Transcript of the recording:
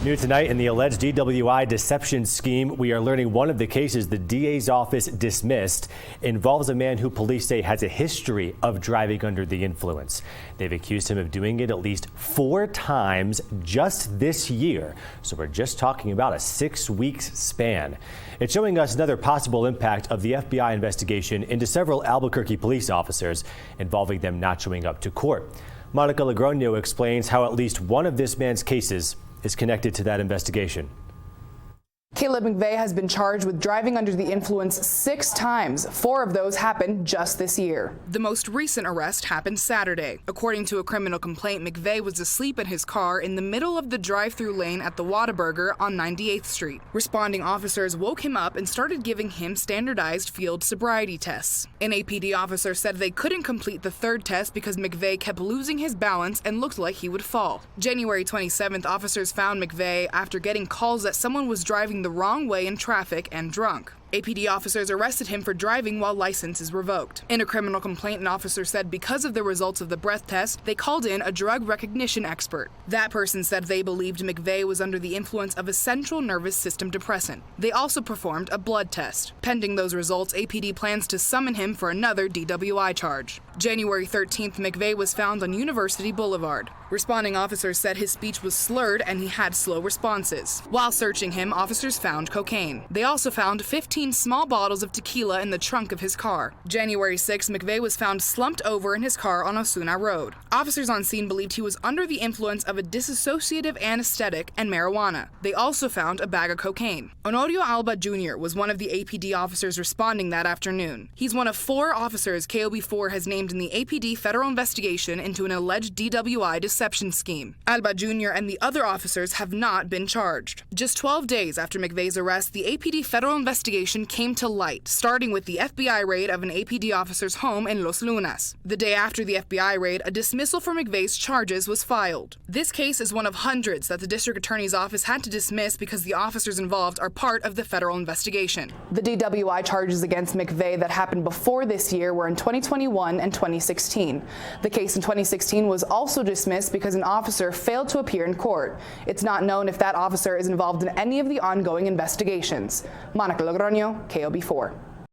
New tonight in the alleged DWI deception scheme, we are learning one of the cases the DA's office dismissed involves a man who police say has a history of driving under the influence. They've accused him of doing it at least 4 times just this year. So we're just talking about a 6-week span. It's showing us another possible impact of the FBI investigation into several Albuquerque police officers, involving them not showing up to court. Monica Logroño explains how at least one of this man's cases is connected to that investigation. Caleb McVeigh has been charged with driving under the influence 6 times. 4 of those happened just this year. The most recent arrest happened Saturday. According to a criminal complaint, McVeigh was asleep in his car in the middle of the drive-through lane at the Whataburger on 98th Street. Responding officers woke him up and started giving him standardized field sobriety tests. An APD officer said they couldn't complete the 3rd test because McVeigh kept losing his balance and looked like he would fall. January 27th, officers found McVeigh after getting calls that someone was driving the wrong way in traffic and drunk. APD officers arrested him for driving while license is revoked. In a criminal complaint, an officer said because of the results of the breath test, they called in a drug recognition expert. That person said they believed McVeigh was under the influence of a central nervous system depressant. They also performed a blood test. Pending those results, APD plans to summon him for another DWI charge. January 13th, McVeigh was found on University Boulevard. Responding officers said his speech was slurred and he had slow responses. While searching him, officers found cocaine. They also found 15 small bottles of tequila in the trunk of his car. January 6th, McVeigh was found slumped over in his car on Osuna Road. Officers on scene believed he was under the influence of a dissociative anesthetic and marijuana. They also found a bag of cocaine. Honorio Alba Jr. was one of the APD officers responding that afternoon. He's one of 4 officers KOB4 has named in the APD federal investigation into an alleged DWI deception scheme. Alba Jr. and the other officers have not been charged. Just 12 days after McVeigh's arrest, the APD federal investigation came to light, starting with the FBI raid of an APD officer's home in Los Lunas. The day after the FBI raid, a dismissal for McVeigh's charges was filed. This case is one of hundreds that the district attorney's office had to dismiss because the officers involved are part of the federal investigation. The DWI charges against McVeigh that happened before this year were in 2021 and 2016. The case in 2016 was also dismissed because an officer failed to appear in court. It's not known if that officer is involved in any of the ongoing investigations. Monica Logroño, KOB4.